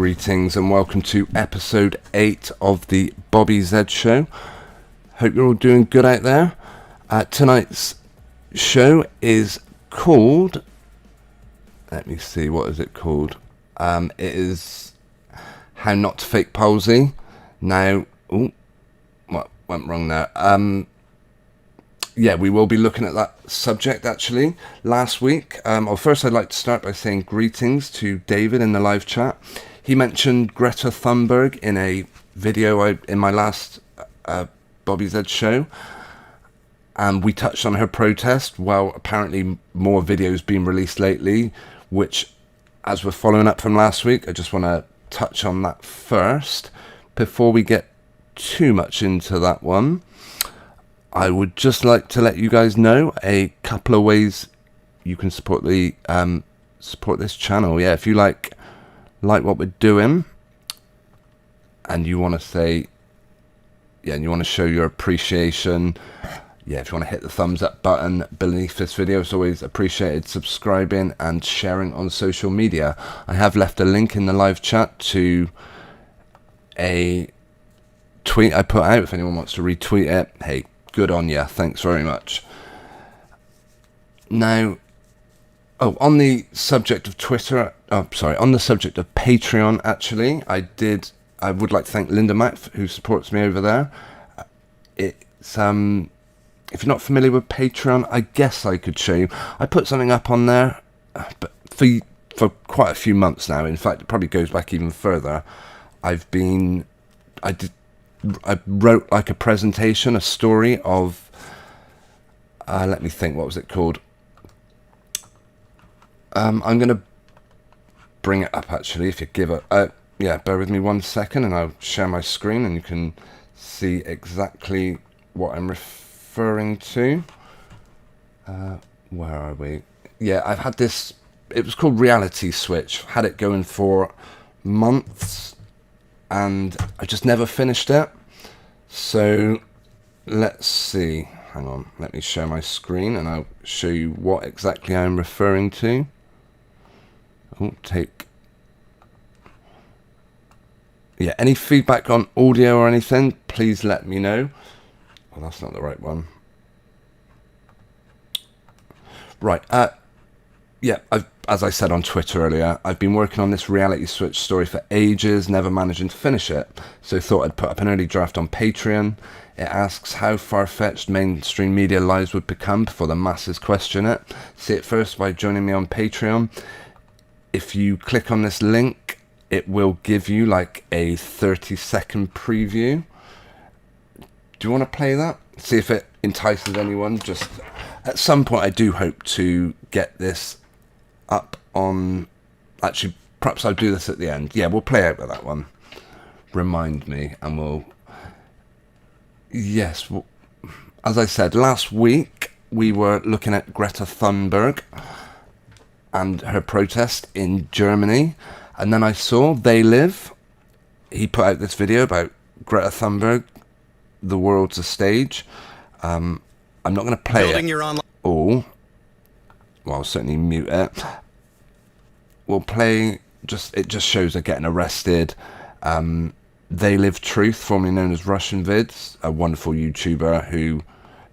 Greetings and welcome to episode 8 of the Bobby Z Show. Hope you're all doing good out there. Tonight's show is called... Let me see, what is it called? It is How Not to Fake Palsy. Now, what went wrong there? Yeah, we will be looking at that subject actually last week. First I'd like to start by saying greetings to David in the live chat. He mentioned Greta Thunberg in a video in my last Bobby Z show, and we touched on her protest. Well, apparently more videos being released lately, which, as we're following up from last week, I just want to touch on that first before we get too much into that one. I would just like to let you guys know a couple of ways you can support the support this channel. Yeah, if you like what we're doing and you want to say, yeah, and you want to show your appreciation, yeah, if you want to hit the thumbs up button beneath this video, it's always appreciated. Subscribing and sharing on social media. I have left a link in the live chat to a tweet I put out. If anyone wants to retweet it, hey, good on ya. Thanks very much. Now, on the subject of Twitter, on the subject of Patreon, actually, I would like to thank Linda Mack, who supports me over there. It's, if you're not familiar with Patreon, I guess I could show you. I put something up on there, but for quite a few months now. In fact, it probably goes back even further. I wrote like a presentation, a story of, let me think, what was it called? I'm going to bring it up actually, if you give it, yeah, bear with me 1 second and I'll share my screen and you can see exactly what I'm referring to. Where are we? Yeah, I've had this, it was called Reality Switch. Had it going for months and I just never finished it. So let's see, hang on, let me share my screen and I'll show you what exactly I'm referring to. Yeah, any feedback on audio or anything, please let me know. Oh, that's not the right one. Right, yeah, as I said on Twitter earlier, I've been working on this Reality Switch story for ages, never managing to finish it. So thought I'd put up an early draft on Patreon. It asks how far-fetched mainstream media lies would become before the masses question it. See it first by joining me on Patreon. If you click on this link, it will give you like a 30-second preview. Do you want to play that? See if it entices anyone. Just at some point, I do hope to get this up on, actually perhaps I'll do this at the end. Yeah, we'll play out with that one. Remind me and we'll, yes, well, as I said last week we were looking at Greta Thunberg and her protest in Germany, and then I saw They Live, he put out this video about Greta Thunberg, the world's a stage. I'm not going to play it all. Well, I'll certainly mute it. We'll play, it just shows her getting arrested. They Live Truth, formerly known as Russian Vids, a wonderful YouTuber who,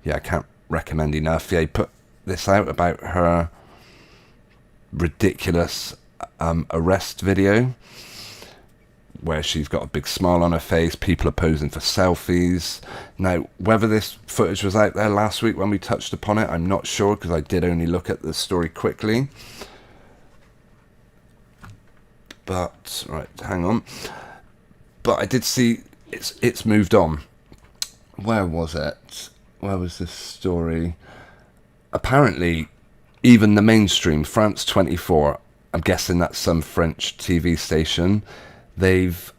yeah, I can't recommend enough. Yeah, he put this out about her ridiculous arrest video where she's got a big smile on her face, people are posing for selfies. Now, whether this footage was out there last week when we touched upon it, I'm not sure, because I did only look at the story quickly. But, right, hang on. But I did see it's moved on. Where was it? Where was this story? Apparently, even the mainstream, France 24, I'm guessing that's some French TV station, they've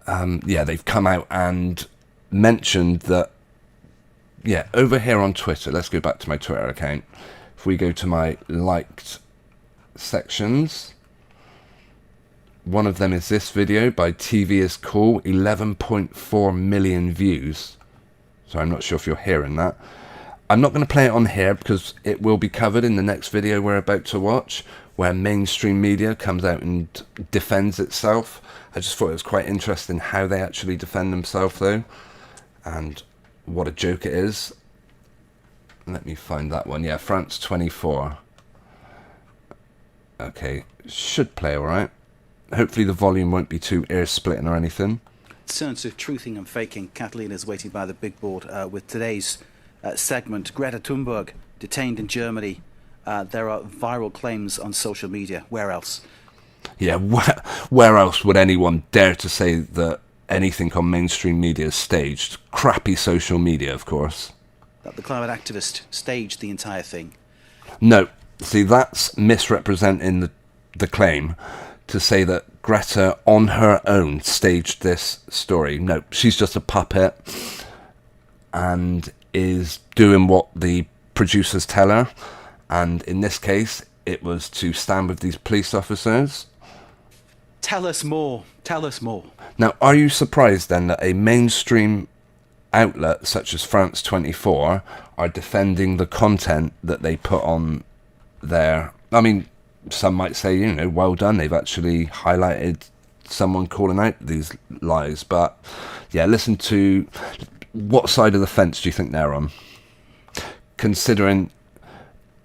come out and mentioned that, yeah, over here on Twitter, let's go back to my Twitter account. If we go to my liked sections, one of them is this video by TV is Cool, 11.4 million views. So I'm not sure if you're hearing that. I'm not going to play it on here because it will be covered in the next video we're about to watch, where mainstream media comes out and defends itself. I just thought it was quite interesting how they actually defend themselves, though, and what a joke it is. Let me find that one. Yeah, France 24. Okay, should play all right. Hopefully the volume won't be too ear-splitting or anything. Concerns of truthing and faking. Catalina is waiting by the big board with today's segment. Greta Thunberg detained in Germany. There are viral claims on social media. Where else? Yeah, where else would anyone dare to say that anything on mainstream media is staged? Crappy social media, of course. That the climate activist staged the entire thing. No, see, that's misrepresenting the claim to say that Greta on her own staged this story. No, she's just a puppet and is doing what the producers tell her. And in this case, it was to stand with these police officers. Tell us more. Tell us more. Now, are you surprised then that a mainstream outlet such as France 24 are defending the content that they put on there? I mean, some might say, you know, well done, they've actually highlighted someone calling out these lies. But yeah, listen to what side of the fence do you think they're on? Considering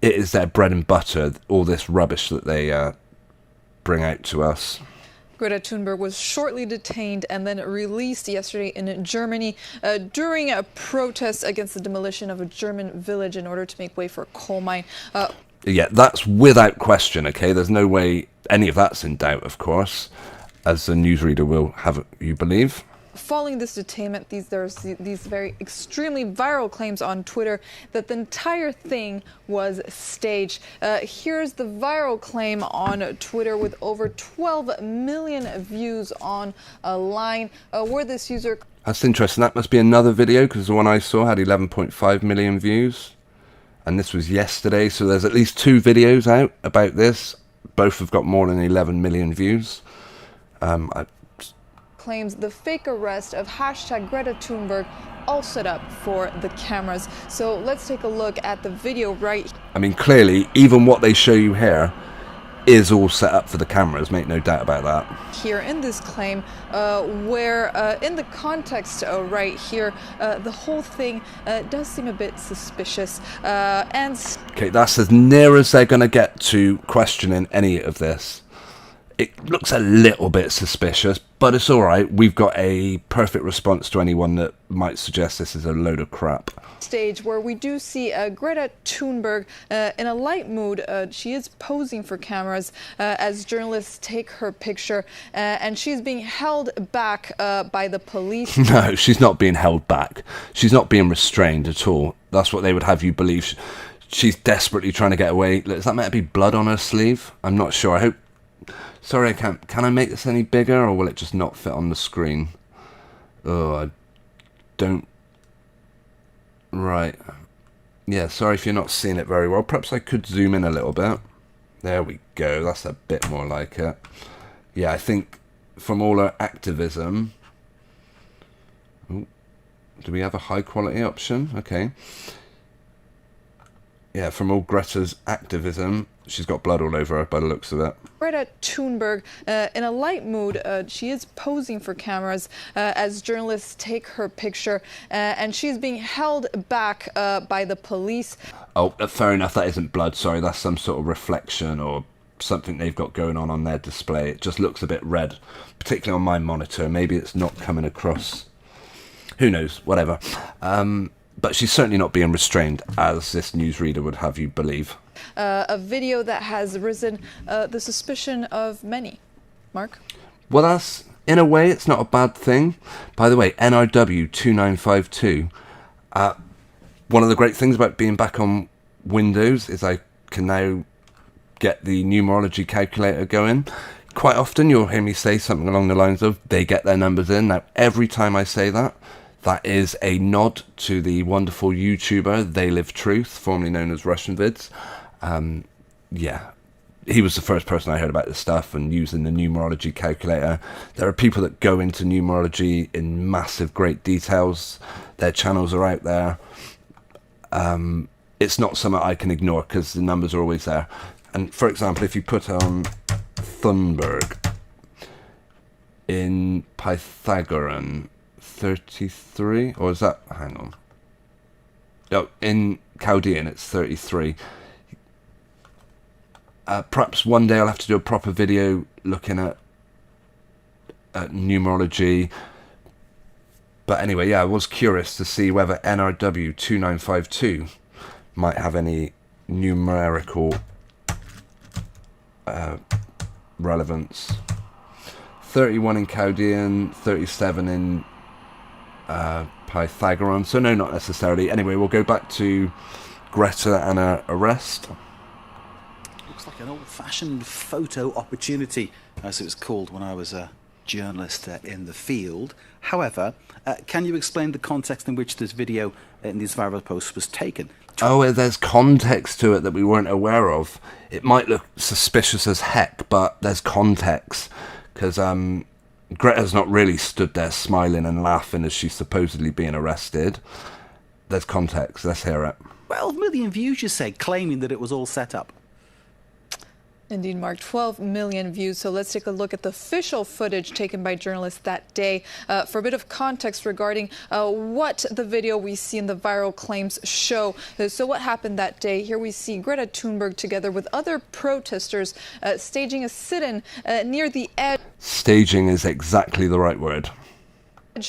it is their bread and butter, all this rubbish that they bring out to us. Greta Thunberg was shortly detained and then released yesterday in Germany during a protest against the demolition of a German village in order to make way for a coal mine. Yeah, that's without question, okay? There's no way any of that's in doubt, of course, as the newsreader will have you believe. Following this detainment, there's these very extremely viral claims on Twitter that the entire thing was staged. Here's the viral claim on Twitter with over 12 million views on a line where this user... That's interesting. That must be another video, because the one I saw had 11.5 million views. And this was yesterday, so there's at least 2 videos out about this. Both have got more than 11 million views. Claims the fake arrest of hashtag Greta Thunberg all set up for the cameras. So let's take a look at the video right. I mean, clearly, even what they show you here is all set up for the cameras, make no doubt about that. Here in this claim, where in the context right here, the whole thing does seem a bit suspicious. Okay, that's as near as they're going to get to questioning any of this. It looks a little bit suspicious, but it's all right. We've got a perfect response to anyone that might suggest this is a load of crap. Stage where we do see Greta Thunberg in a light mood. She is posing for cameras as journalists take her picture, and she's being held back by the police. No, she's not being held back. She's not being restrained at all. That's what they would have you believe. She's desperately trying to get away. Is that meant to be blood on her sleeve? I'm not sure. I hope... Sorry, I can't. Can I make this any bigger, or will it just not fit on the screen? Oh, I don't... Right. Yeah, sorry if you're not seeing it very well. Perhaps I could zoom in a little bit. There we go. That's a bit more like it. Yeah, I think from all her activism... Ooh, do we have a high quality option? Okay. Yeah, from all Greta's activism, she's got blood all over her by the looks of it. Greta Thunberg, in a light mood, she is posing for cameras as journalists take her picture, and she's being held back by the police. Oh, fair enough, that isn't blood, sorry, that's some sort of reflection or something they've got going on their display. It just looks a bit red, particularly on my monitor. Maybe it's not coming across. Who knows, whatever. But she's certainly not being restrained, as this newsreader would have you believe. A video that has risen the suspicion of many. Mark? Well, that's, in a way, it's not a bad thing. By the way, NRW 2952. One of the great things about being back on Windows is I can now get the numerology calculator going. Quite often you'll hear me say something along the lines of, they get their numbers in. Now, every time I say that, that is a nod to the wonderful YouTuber They Live Truth, formerly known as Russian Vids. Yeah, he was the first person I heard about this stuff and using the numerology calculator. There are people that go into numerology in massive, great details. Their channels are out there. It's not something I can ignore because the numbers are always there. And for example, if you put on Thunberg in Pythagorean 33, or is that, hang on. Oh, in Chaldean it's 33. Perhaps one day I'll have to do a proper video looking at numerology. But anyway, yeah, I was curious to see whether NRW 2952 might have any numerical relevance. 31 in Chaldean, 37 in Pythagorean. So no, not necessarily. Anyway, we'll go back to Greta and her arrest. Looks like an old-fashioned photo opportunity, as it was called when I was a journalist in the field. However, can you explain the context in which this video in these viral posts was taken? Oh, there's context to it that we weren't aware of. It might look suspicious as heck, but there's context. Because Greta's not really stood there smiling and laughing as she's supposedly being arrested. There's context. Let's hear it. 12 million views, you say, claiming that it was all set up. Indeed, Mark, 12 million views. So let's take a look at the official footage taken by journalists that day for a bit of context regarding what the video we see in the viral claims show. So what happened that day? Here we see Greta Thunberg together with other protesters staging a sit-in near the edge. Staging is exactly the right word.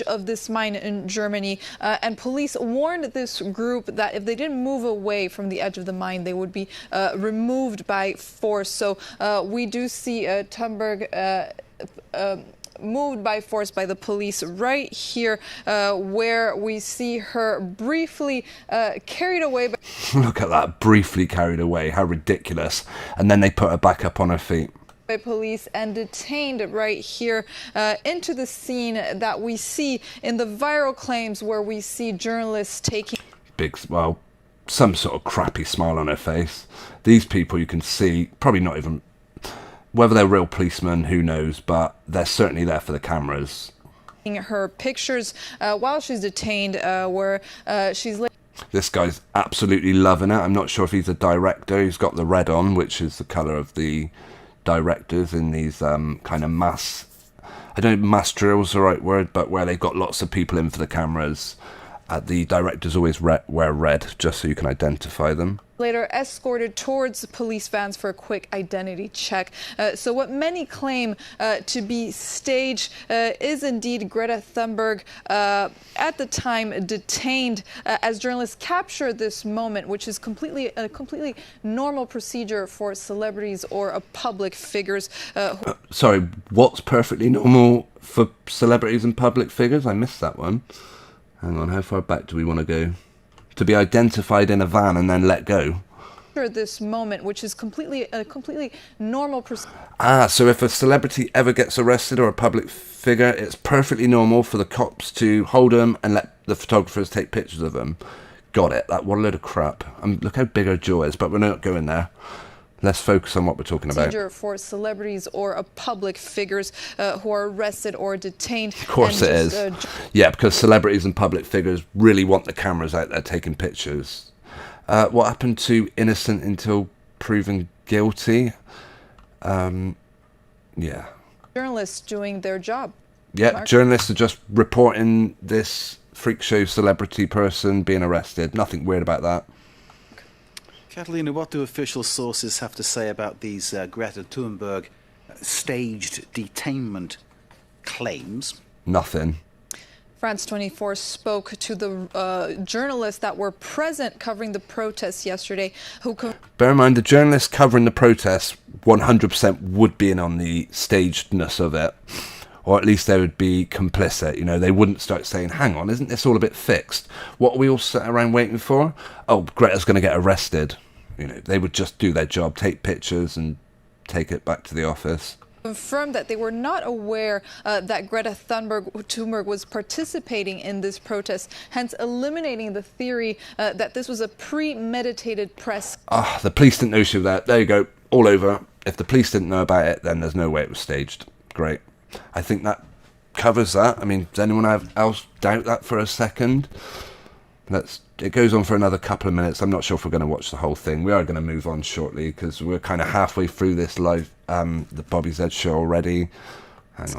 Of this mine in Germany, and police warned this group that if they didn't move away from the edge of the mine, they would be removed by force. So we do see Thunberg moved by force by the police right here, where we see her briefly carried away. Look at that, briefly carried away. How ridiculous. And then they put her back up on her feet. By police and detained right here into the scene that we see in the viral claims, where we see journalists taking well, some sort of crappy smile on her face. These people, you can see, probably not even, whether they're real policemen, who knows, but they're certainly there for the cameras. Her pictures while she's detained, where she's. This guy's absolutely loving it. I'm not sure if he's a director. He's got the red on, which is the colour of the directors in these kind of mass, I don't know if mass drill's the right word, but where they've got lots of people in for the cameras. The directors always wear red, just so you can identify them. Later escorted towards police vans for a quick identity check. So what many claim to be staged is indeed Greta Thunberg at the time detained, as journalists capture this moment, which is a completely normal procedure for celebrities or public figures. Sorry, what's perfectly normal for celebrities and public figures? I missed that one. Hang on, how far back do we want to go? To be identified in a van and then let go? This moment, which is a completely normal procedure. So if a celebrity ever gets arrested or a public figure, it's perfectly normal for the cops to hold them and let the photographers take pictures of them. Got it. What a load of crap. Look how big her jaw is, but we're not going there. Let's focus on what we're talking about. Procedure for celebrities or public figures who are arrested or detained. Of course it is. Yeah, because celebrities and public figures really want the cameras out there taking pictures. What happened to innocent until proven guilty? Yeah. Journalists doing their job. Yeah, Mark? Journalists are just reporting this freak show celebrity person being arrested. Nothing weird about that. Catalina, what do official sources have to say about these Greta Thunberg staged detainment claims? Nothing. France 24 spoke to the journalists that were present covering the protests yesterday. Bear in mind, the journalists covering the protests 100% would be in on the stagedness of it. Or at least they would be complicit. You know, they wouldn't start saying, hang on, isn't this all a bit fixed? What are we all sat around waiting for? Oh, Greta's going to get arrested. You know, they would just do their job, take pictures and take it back to the office. Confirmed that they were not aware that Greta Thunberg was participating in this protest, hence eliminating the theory that this was a premeditated press. The police didn't know she was there. There you go, all over. If the police didn't know about it, then there's no way it was staged. Great. I think that covers that. I mean, does anyone else doubt that for a second? It goes on for another couple of minutes. I'm not sure if we're going to watch the whole thing. We are going to move on shortly because we're kind of halfway through this live, the Bobby Z show already.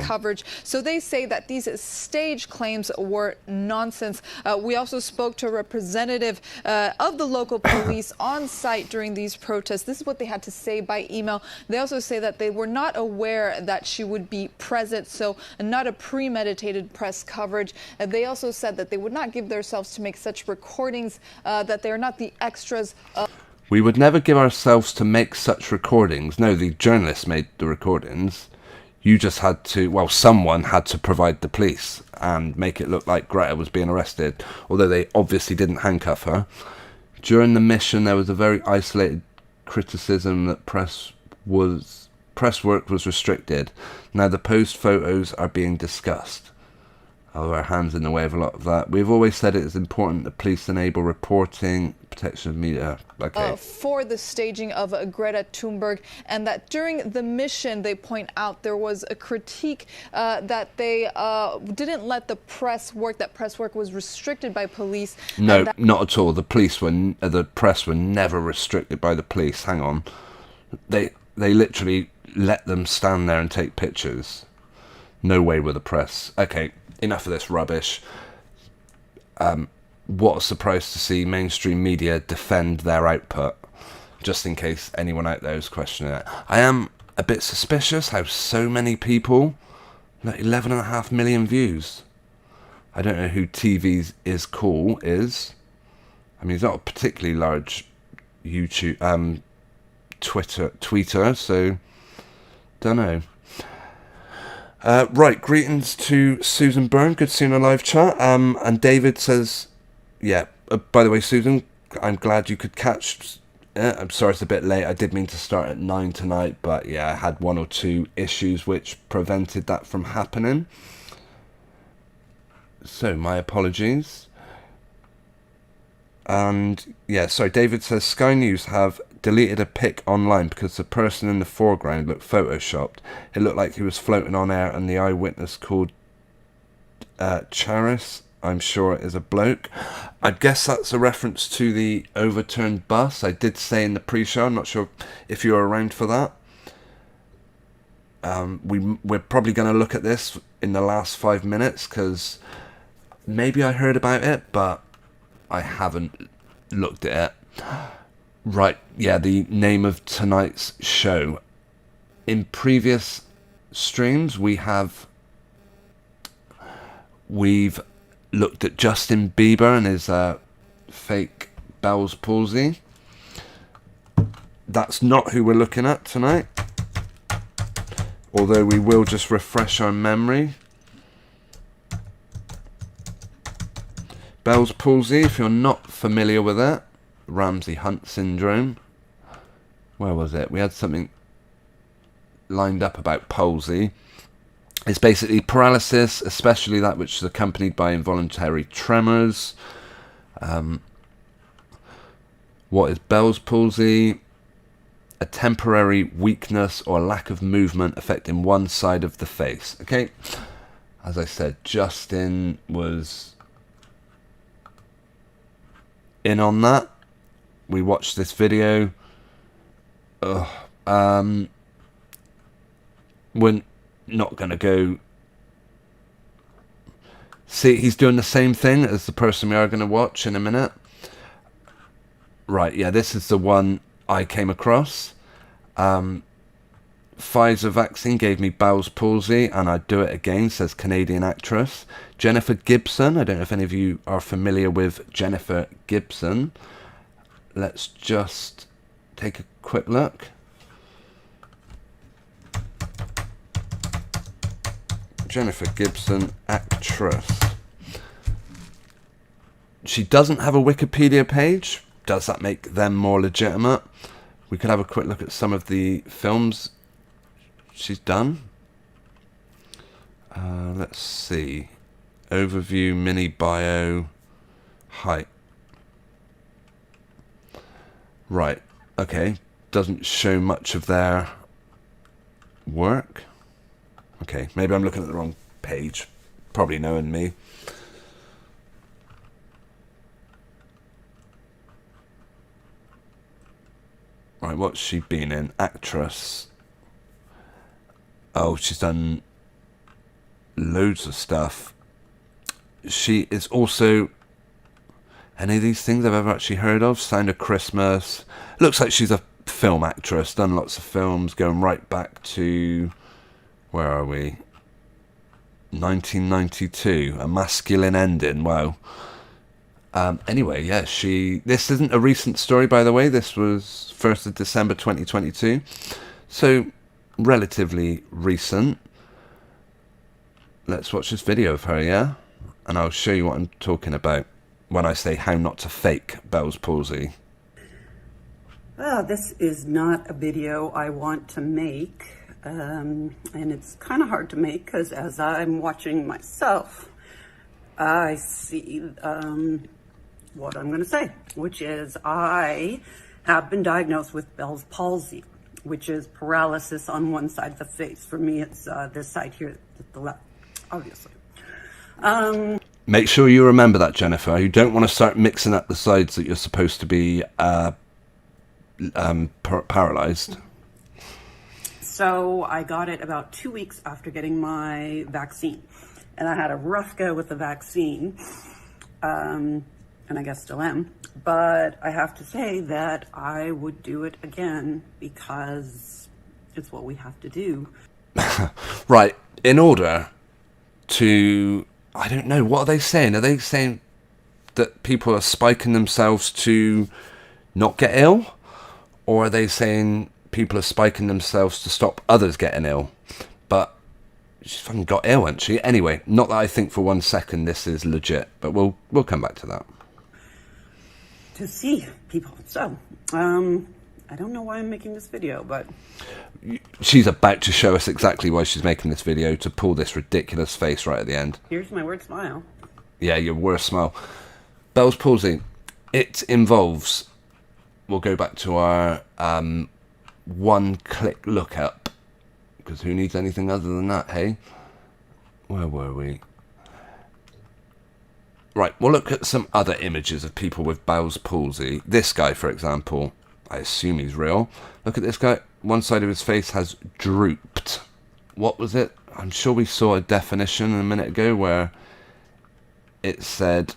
Coverage. So they say that these stage claims were nonsense. We also spoke to a representative of the local police on site during these protests. This is what they had to say by email. They also say that they were not aware that she would be present, so not a premeditated press coverage. They also said that they would not give themselves to make such recordings, that they are not the extras. We would never give ourselves to make such recordings. No, the journalists made the recordings. You just had to, well, someone had to provide the police and make it look like Greta was being arrested, although they obviously didn't handcuff her. During the mission, there was a very isolated criticism that press work was restricted. Now the post photos are being discussed. Oh, our hands in the way of a lot of that. We've always said it is important that police enable reporting, protection of media. Okay. For the staging of Greta Thunberg, and that during the mission, they point out there was a critique that they didn't let the press work. That press work was restricted by police. No, not at all. The press were never restricted by the police. Hang on, they literally let them stand there and take pictures. No way with the press. Okay. Enough of this rubbish. What a surprise to see mainstream media defend their output, just in case anyone out there is questioning it. I am a bit suspicious how so many people, like 11.5 million views. I don't know who TV's is cool is. I mean, he's not a particularly large YouTube, tweeter, so don't know. Right, greetings to Susan Byrne. Good seeing a live chat. And David says, yeah, by the way, Susan, I'm glad you could catch it. I'm sorry it's a bit late. I did mean to start at 9 tonight, but yeah, I had one or two issues which prevented that from happening. So, my apologies. And yeah, sorry, David says Sky News have deleted a pic online because the person in the foreground looked photoshopped. It looked like he was floating on air, and the eyewitness called Charis, I'm sure it is a bloke. I guess that's a reference to the overturned bus. I did say in the pre-show, I'm not sure if you were around for that. We're probably going to look at this in the last 5 minutes because maybe I heard about it, but I haven't looked at it. Right, yeah, the name of tonight's show. In previous streams, we've looked at Justin Bieber and his fake Bell's palsy. That's not who we're looking at tonight. Although we will just refresh our memory. Bell's palsy, if you're not familiar with it, Ramsay-Hunt syndrome. Where was it? We had something lined up about palsy. It's basically paralysis, especially that which is accompanied by involuntary tremors. What is Bell's palsy? A temporary weakness or lack of movement affecting one side of the face. Okay, as I said, Justin was in on that. We watched this video. We're not going to go... See, he's doing the same thing as the person we are going to watch in a minute. Right, yeah, this is the one I came across. Pfizer vaccine gave me Bell's palsy and I'd do it again, says Canadian actress. Jennifer Gibson, I don't know if any of you are familiar with Jennifer Gibson. Let's just take a quick look. Jennifer Gibson, actress. She doesn't have a Wikipedia page. Does that make them more legitimate? We could have a quick look at some of the films she's done. Let's see. Overview, mini bio, height. Right, okay. Doesn't show much of their work. Okay, maybe I'm looking at the wrong page. Probably knowing me. Right, what's she been in? Actress. Oh, she's done loads of stuff. She is also... Any of these things I've ever actually heard of? Sound of Christmas. Looks like she's a film actress. Done lots of films, going right back to... Where are we? 1992. A Masculine Ending. Wow. Anyway, yeah, this isn't a recent story, by the way. This was 1st of December 2022. So, relatively recent. Let's watch this video of her, yeah? And I'll show you what I'm talking about when I say how not to fake Bell's palsy. This is not a video I want to make. And it's kind of hard to make because as I'm watching myself, I see... what I'm going to say, which is I have been diagnosed with Bell's palsy, which is paralysis on one side of the face. For me, it's this side here, the left, obviously. Make sure you remember that, Jennifer. You don't want to start mixing up the sides that you're supposed to be paralyzed. So I got it about 2 weeks after getting my vaccine. And I had a rough go with the vaccine. And I guess still am, but I have to say that I would do it again because it's what we have to do. Right, in order to, I don't know, what are they saying? Are they saying that people are spiking themselves to not get ill? Or are they saying people are spiking themselves to stop others getting ill? But she's fucking got ill, hasn't she? Anyway, not that I think for 1 second this is legit, but we'll come back to that. To see people. So, I don't know why I'm making this video, but... She's about to show us exactly why she's making this video, to pull this ridiculous face right at the end. Here's my word smile. Yeah, your worst smile. Bell's palsy. It involves... We'll go back to our one-click lookup. Because who needs anything other than that, hey? Where were we? Right, we'll look at some other images of people with Bell's palsy. This guy, for example, I assume he's real. Look at this guy. One side of his face has drooped. What was it? I'm sure we saw a definition a minute ago where it said...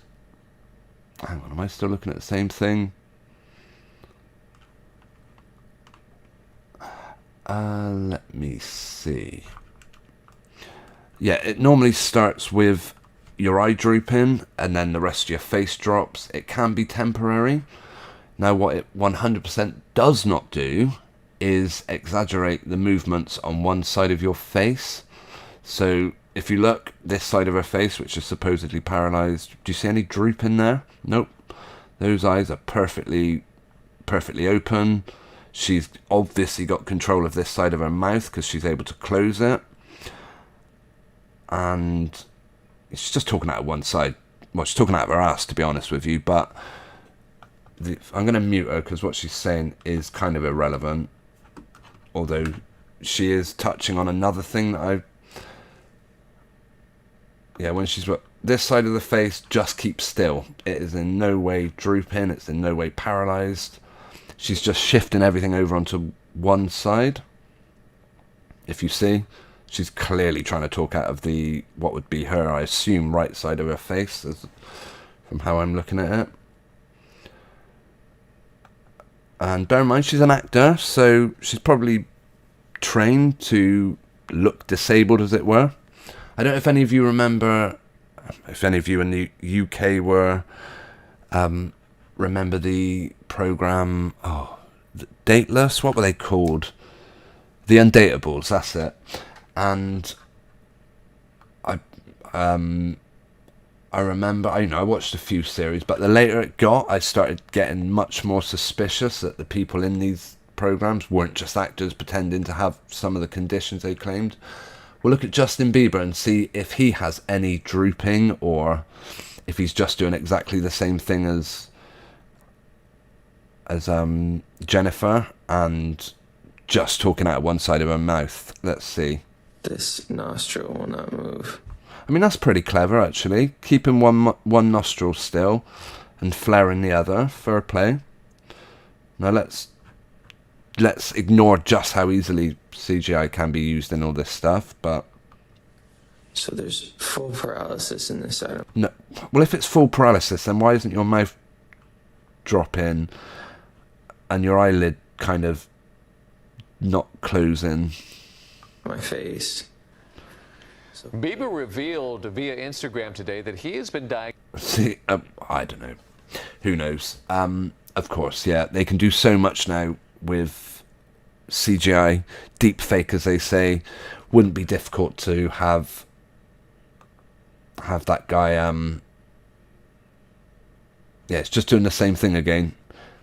Hang on, am I still looking at the same thing? Let me see. Yeah, it normally starts with your eye drooping and then the rest of your face drops. It can be temporary. Now what it 100% does not do is exaggerate the movements on one side of your face. So if you look this side of her face, which is supposedly paralyzed, do you see any droop in there? Nope. Those eyes are perfectly open. She's obviously got control of this side of her mouth because she's able to close it. And she's just talking out of one side. Well, she's talking out of her ass, to be honest with you. But I'm going to mute her because what she's saying is kind of irrelevant. Although she is touching on another thing that when she's... This side of the face, just keep still. It is in no way drooping. It's in no way paralyzed. She's just shifting everything over onto one side. If you see... She's clearly trying to talk out of what would be her, I assume, right side of her face, from how I'm looking at it. And bear in mind, she's an actor, so she's probably trained to look disabled, as it were. I don't know if any of you remember, if any of you in the UK were, remember the programme, Dateless, what were they called? The Undateables, that's it. And I remember, I watched a few series, but the later it got, I started getting much more suspicious that the people in these programs weren't just actors pretending to have some of the conditions they claimed. We'll look at Justin Bieber and see if he has any drooping, or if he's just doing exactly the same thing as Jennifer, and just talking out of one side of her mouth. Let's see. This nostril will not move. I mean, that's pretty clever, actually. Keeping one nostril still and flaring the other. Fair play. Now let's let's ignore just how easily CGI can be used in all this stuff, but... So there's full paralysis in this item. No. Well, if it's full paralysis, then why isn't your mouth drop in and your eyelid kind of not closing? My face. Bieber revealed via Instagram today that he has been diagnosed. See, I don't know. Who knows? Of course, yeah. They can do so much now with CGI, deep fake, as they say. Wouldn't be difficult to have that guy. Yeah, it's just doing the same thing again.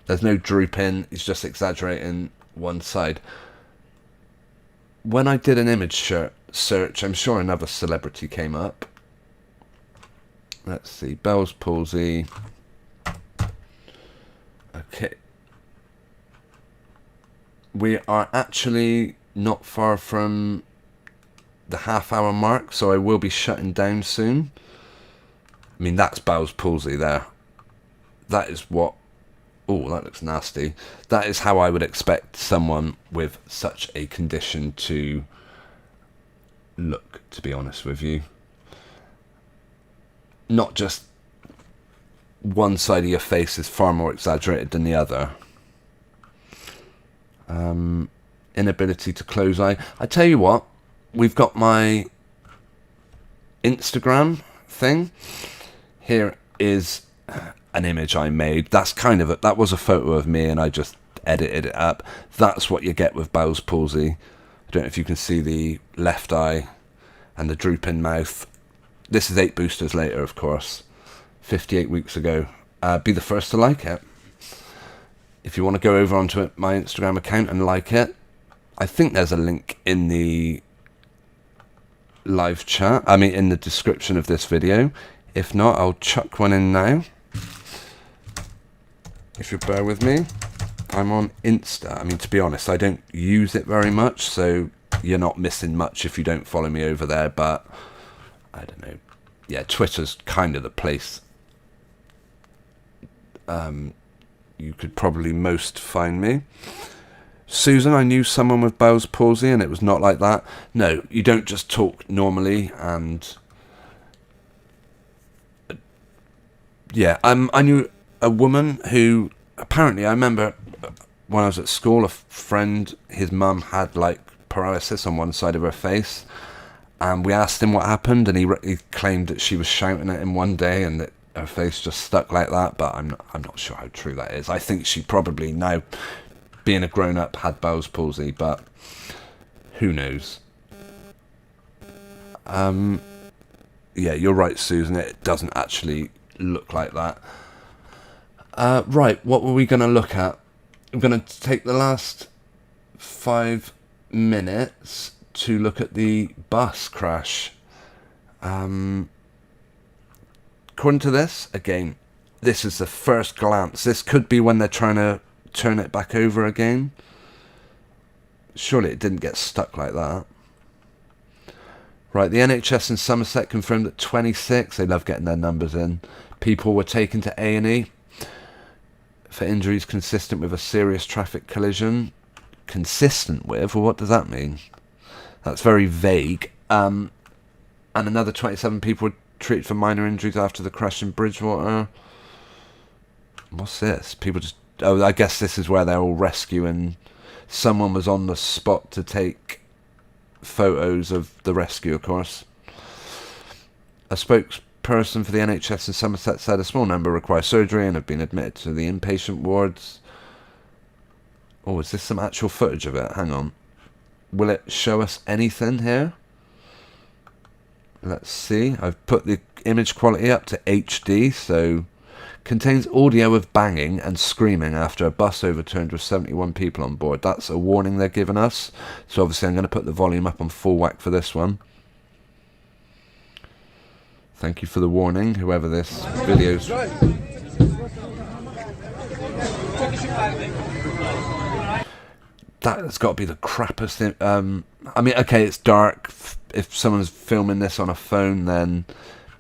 There's no drooping. He's just exaggerating one side. When I did an image search, I'm sure another celebrity came up. Let's see, Bell's palsy. Okay. We are actually not far from the half-hour mark, so I will be shutting down soon. I mean, that's Bell's palsy there. That is what... Oh, that looks nasty. That is how I would expect someone with such a condition to look, to be honest with you. Not just one side of your face is far more exaggerated than the other. Inability to close eye. I tell you what, we've got my Instagram thing. Here is an image I made. That's kind of that was a photo of me, and I just edited it up. That's what you get with Bell's palsy. I don't know if you can see the left eye and the drooping mouth. This is 8 boosters later, of course. 58 weeks ago. Be the first to like it. If you want to go over onto my Instagram account and like it, I think there's a link in the live chat. I mean, in the description of this video. If not, I'll chuck one in now. If you bear with me. I'm on Insta. I mean, to be honest, I don't use it very much, so you're not missing much if you don't follow me over there, but I don't know. Yeah, Twitter's kind of the place you could probably most find me. Susan, I knew someone with Bell's palsy, and it was not like that. No, you don't just talk normally, and yeah, I knew a woman who apparently, I remember when I was at school, a friend, his mum had like paralysis on one side of her face, and we asked him what happened, and he claimed that she was shouting at him one day and that her face just stuck like that, but I'm not sure how true that is. I think she probably, now being a grown-up, had Bell's palsy, but who knows. Yeah, you're right, Susan, it doesn't actually look like that. Right, what were we going to look at? I'm going to take the last 5 minutes to look at the bus crash. According to this, again, this is the first glance. This could be when they're trying to turn it back over again. Surely it didn't get stuck like that. Right, the NHS in Somerset confirmed that 26, they love getting their numbers in, people were taken to A&E for injuries consistent with a serious traffic collision. Consistent with? Well, what does that mean? That's very vague. And another 27 people were treated for minor injuries after the crash in Bridgewater. What's this? People just... Oh, I guess this is where they're all rescuing. Someone was on the spot to take photos of the rescue, of course. A spokesperson for the NHS in Somerset said a small number require surgery and have been admitted to the inpatient wards. Oh, is this some actual footage of it? Hang on. Will it show us anything here? Let's see. I've put the image quality up to HD, so... Contains audio of banging and screaming after a bus overturned with 71 people on board. That's a warning they're giving us. So obviously I'm going to put the volume up on full whack for this one. Thank you for the warning, whoever this video's... That has got to be the crappiest... I mean, okay, it's dark. If someone's filming this on a phone, then...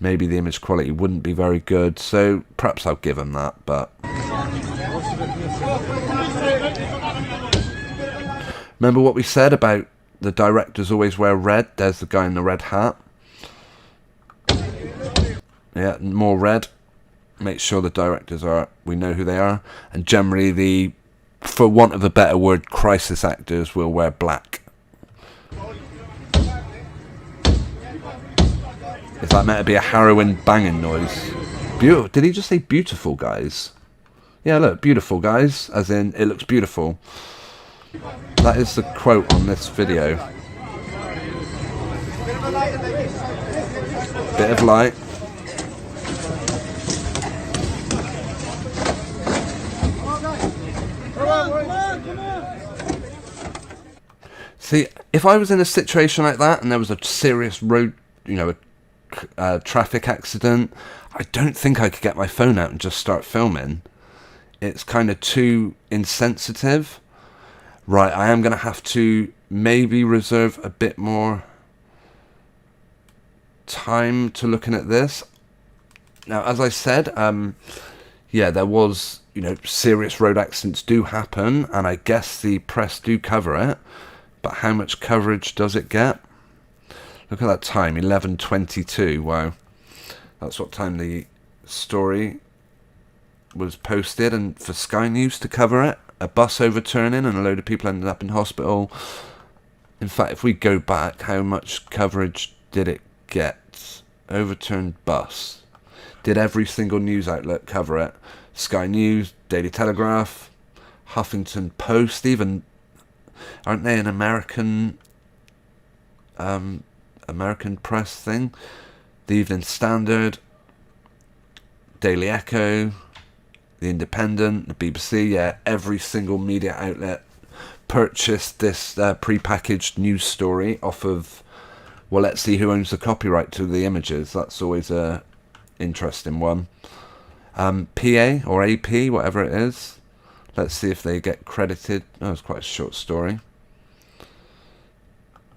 maybe the image quality wouldn't be very good, so perhaps I'll give them that, but... Remember what we said about the directors always wear red? There's the guy in the red hat. Yeah, more red. Make sure the directors we know who they are. And generally the, for want of a better word, crisis actors will wear black. Is that meant to be a harrowing banging noise? Beautiful. Did he just say beautiful, guys? Yeah, look, beautiful, guys. As in, it looks beautiful. That is the quote on this video. Bit of light. See, if I was in a situation like that and there was a serious road, you know, a traffic accident, I don't think I could get my phone out and just start filming. It's kind of too insensitive. Right, I am going to have to maybe reserve a bit more time to looking at this. Now, as I said, yeah, there was, you know, serious road accidents do happen, and I guess the press do cover it. But how much coverage does it get? Look at that time, 11:22. Wow, that's what time the story was posted, and for Sky News to cover it, a bus overturning and a load of people ended up in hospital. In fact, if we go back, how much coverage did it get? Overturned bus. Did every single news outlet cover it? Sky News, Daily Telegraph, Huffington Post, even, aren't they an American press thing? The Evening Standard, Daily Echo, The Independent, the BBC, yeah, every single media outlet purchased this pre-packaged news story off of, well, let's see who owns the copyright to the images. That's always a interesting one. PA or AP, whatever it is. Let's see if they get credited. Oh, it's quite a short story.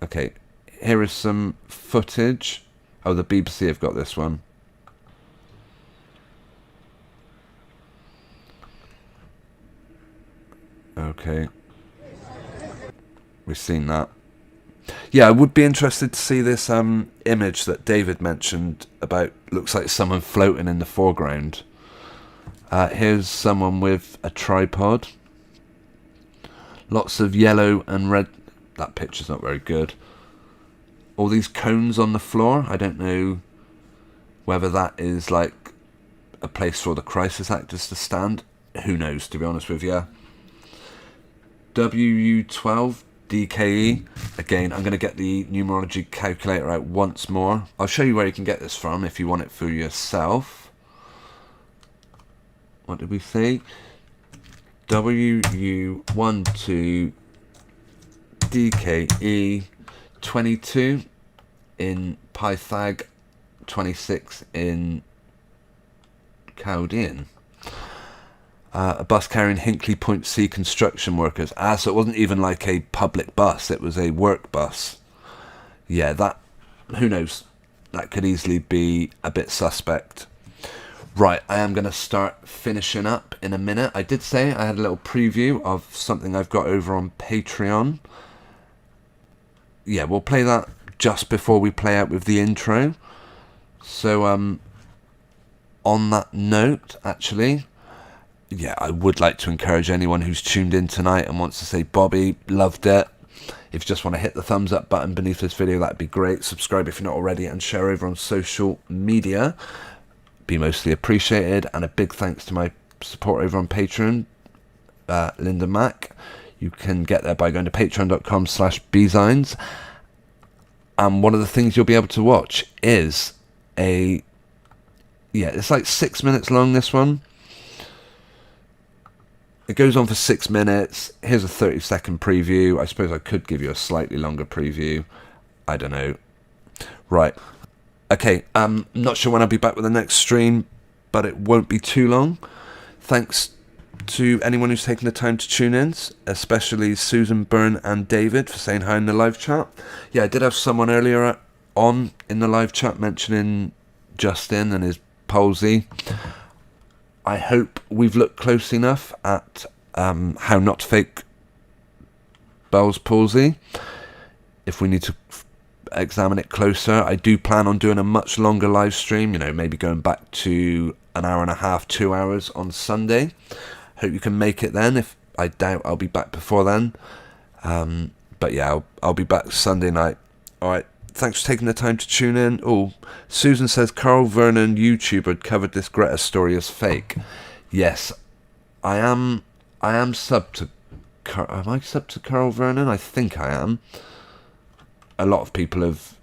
Okay, here is some footage. Oh, the BBC have got this one. Okay. We've seen that. Yeah, I would be interested to see this image that David mentioned about, looks like someone floating in the foreground. Here's someone with a tripod. Lots of yellow and red. That picture's not very good. All these cones on the floor. I don't know whether that is like a place for the crisis actors to stand. Who knows, to be honest with you. WU12 DKE. Again, I'm going to get the numerology calculator out once more. I'll show you where you can get this from if you want it for yourself. What did we say? WU12 DKE 22 in Pythag, 26 in Chaldean. A bus carrying Hinkley Point C construction workers. So it wasn't even like a public bus, it was a work bus. Yeah, that, who knows, that could easily be a bit suspect. Right, I am going to start finishing up in a minute. I did say I had a little preview of something I've got over on Patreon. Yeah, we'll play that just before we play out with the intro. So, on that note, actually, yeah, I would like to encourage anyone who's tuned in tonight and wants to say, Bobby, loved it. If you just want to hit the thumbs up button beneath this video, that'd be great. Subscribe if you're not already, and share over on social media. Be mostly appreciated. And a big thanks to my support over on Patreon, Linda Mack. You can get there by going to patreon.com/bzines. And one of the things you'll be able to watch is it's like 6 minutes long, this one. It goes on for 6 minutes. Here's a 30-second preview. I suppose I could give you a slightly longer preview. I don't know. Right. Okay, I'm not sure when I'll be back with the next stream, but it won't be too long. Thanks to anyone who's taken the time to tune in, especially Susan, Byrne and David for saying hi in the live chat. Yeah, I did have someone earlier on in the live chat mentioning Justin and his palsy. I hope we've looked close enough at how not to fake Bell's palsy. If we need to examine it closer, I do plan on doing a much longer live stream, maybe going back to an hour and a half, 2 hours on Sunday. Hope you can make it then. If I doubt I'll be back before then. But yeah, I'll be back Sunday night. Alright, thanks for taking the time to tune in. Oh, Susan says Carl Vernon YouTuber covered this Greta story as fake. Yes, I am sub to... Am I sub to Carl Vernon? I think I am. A lot of people have...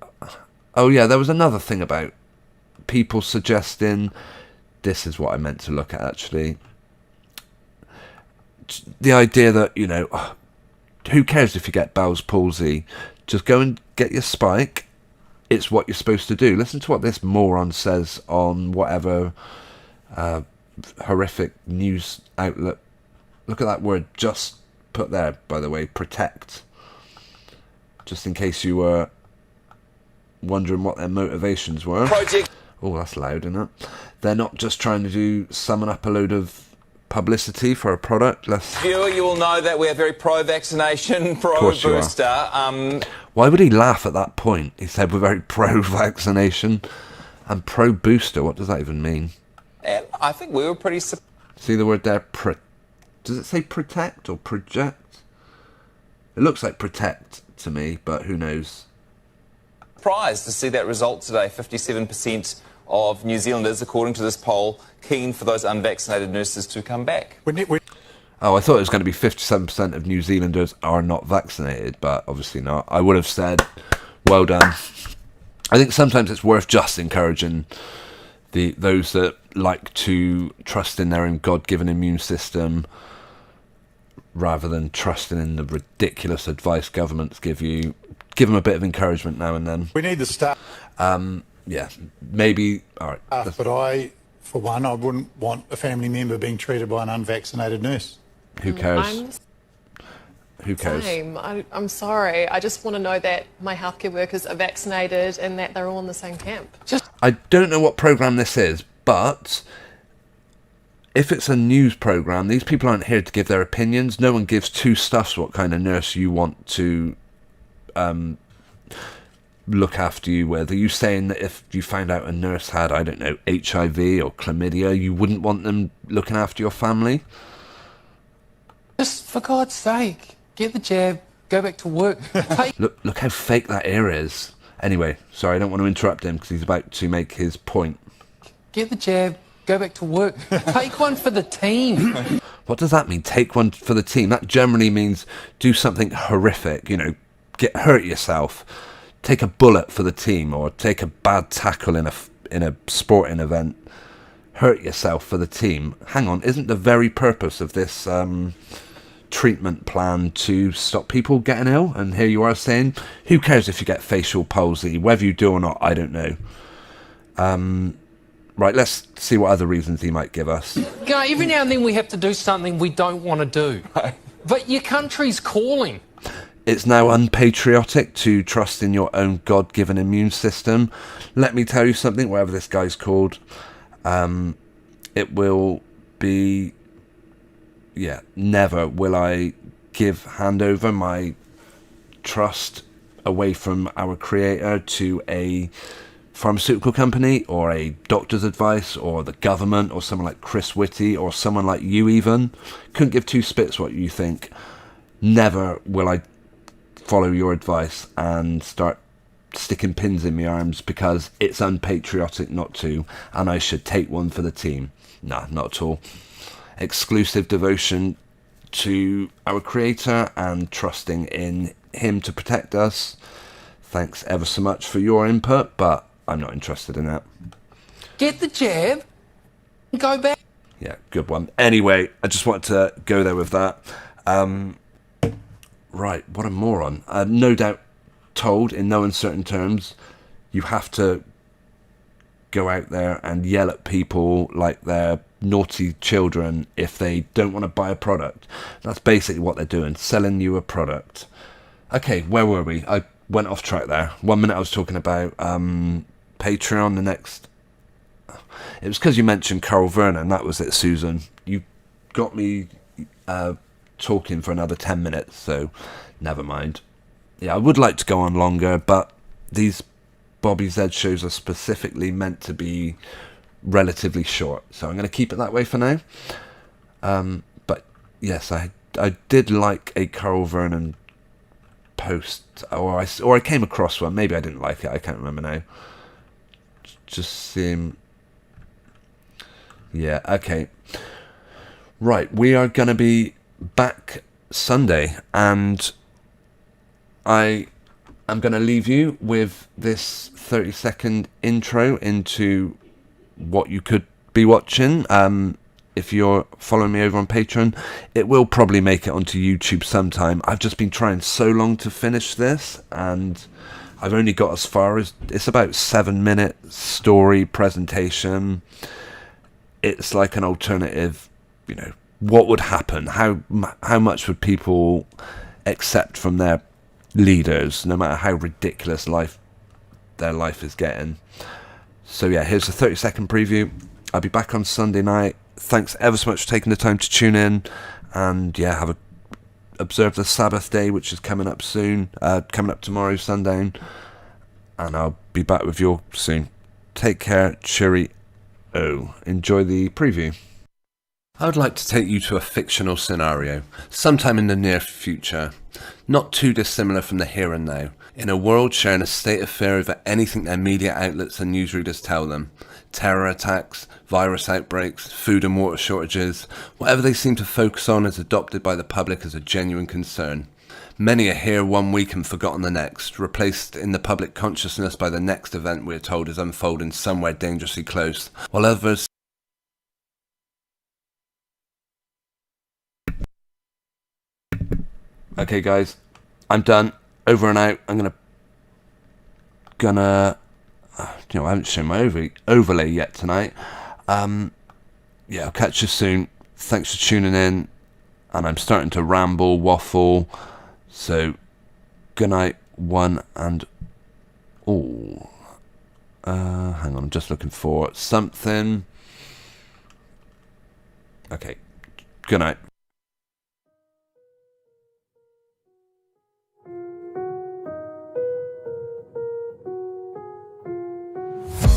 Oh yeah, there was another thing about people suggesting... This is what I meant to look at, actually. The idea that, who cares if you get Bell's palsy? Just go and get your spike. It's what you're supposed to do. Listen to what this moron says on whatever horrific news outlet. Look at that word just put there, by the way, protect. Just in case you were wondering what their motivations were. Oh, that's loud, isn't it? They're not just trying to summon up a load of publicity for a product. Viewer, you will know that we are very pro-vaccination, pro-booster. Why would he laugh at that point? He said we're very pro-vaccination and pro-booster. What does that even mean? And I think we were pretty... See the word there? Does it say protect or project? It looks like protect to me, but who knows? Surprised to see that result today. 57% of New Zealanders, according to this poll, keen for those unvaccinated nurses to come back. Oh, I thought it was going to be 57% of New Zealanders are not vaccinated, but obviously not. I would have said, well done. I think sometimes it's worth just encouraging those that like to trust in their own God-given immune system rather than trusting in the ridiculous advice governments give you. Give them a bit of encouragement now and then. We need the staff. Yeah, maybe. All right. But I, for one, I wouldn't want a family member being treated by an unvaccinated nurse. Who cares? Who cares? Same. I'm sorry. I just want to know that my healthcare workers are vaccinated and that they're all in the same camp. I don't know what programme this is, but if it's a news programme, these people aren't here to give their opinions. No one gives two stuffs what kind of nurse you want to look after you with. Are you saying that if you found out a nurse had, I don't know, HIV or chlamydia, you wouldn't want them looking after your family? Just for God's sake, get the jab, go back to work. Look how fake that ear is. Anyway, sorry, I don't want to interrupt him because he's about to make his point. Get the jab, go back to work. Take one for the team. What does that mean, take one for the team? That generally means do something horrific, hurt yourself, take a bullet for the team, or take a bad tackle in a sporting event. Hurt yourself for the team. Hang on, isn't the very purpose of this treatment plan to stop people getting ill? And here you are saying, who cares if you get facial palsy? Whether you do or not, I don't know. Right, let's see what other reasons he might give us. Every now and then we have to do something we don't want to do. But your country's calling. It's now unpatriotic to trust in your own God-given immune system. Let me tell you something, whatever this guy's called, it will be... Yeah, never will I hand over my trust away from our creator to a pharmaceutical company or a doctor's advice or the government or someone like Chris Whitty or someone like you even. Couldn't give two spits what you think. Never will I follow your advice and start sticking pins in my arms because it's unpatriotic not to, and I should take one for the team. Nah, not at all. Exclusive devotion to our creator and trusting in him to protect us. Thanks ever so much for your input, but I'm not interested in that. Get the jab and go back. Yeah, good one. Anyway, I just wanted to go there with that. Right, what a moron. No doubt told in no uncertain terms, you have to go out there and yell at people like they're naughty children if they don't want to buy a product. That's basically what they're doing, selling you a product. Okay, where were we? I went off track there. 1 minute I was talking about Patreon, the next... It was because you mentioned Carl Vernon, that was it, Susan. You got me talking for another 10 minutes, so never mind. Yeah, I would like to go on longer, but these Bobby Z shows are specifically meant to be relatively short, so I'm going to keep it that way for now. But yes, I did like a Carl Vernon post, or I came across one. Maybe I didn't like it. I can't remember now. Just seem, yeah, okay. Right, we are going to be back Sunday, and I am going to leave you with this 30-second intro into what you could be watching. If you're following me over on Patreon, it will probably make it onto YouTube sometime. I've just been trying so long to finish this, and I've only got as far as, it's about 7-minute story presentation. It's like an alternative, you know, what would happen? How much would people accept from their leaders, no matter how ridiculous their life is getting? So yeah, here's a 30-second preview. I'll be back on Sunday night. Thanks ever so much for taking the time to tune in, and yeah, observe the Sabbath day, which is coming up soon, coming up tomorrow, sundown, and I'll be back with you all soon. Take care, cheerio. Enjoy the preview. I would like to take you to a fictional scenario, sometime in the near future, not too dissimilar from the here and now, in a world sharing a state of fear over anything their media outlets and newsreaders tell them. Terror attacks, virus outbreaks, food and water shortages, whatever they seem to focus on is adopted by the public as a genuine concern. Many are here one week and forgotten the next, replaced in the public consciousness by the next event we are told is unfolding somewhere dangerously close, while others Okay guys, I'm done. Over and out. I'm gonna you know, I haven't shown my overlay yet tonight. Yeah, I'll catch you soon. Thanks for tuning in. And I'm starting to ramble, waffle. So, good night, one and all. Hang on, I'm just looking for something. Okay, good night.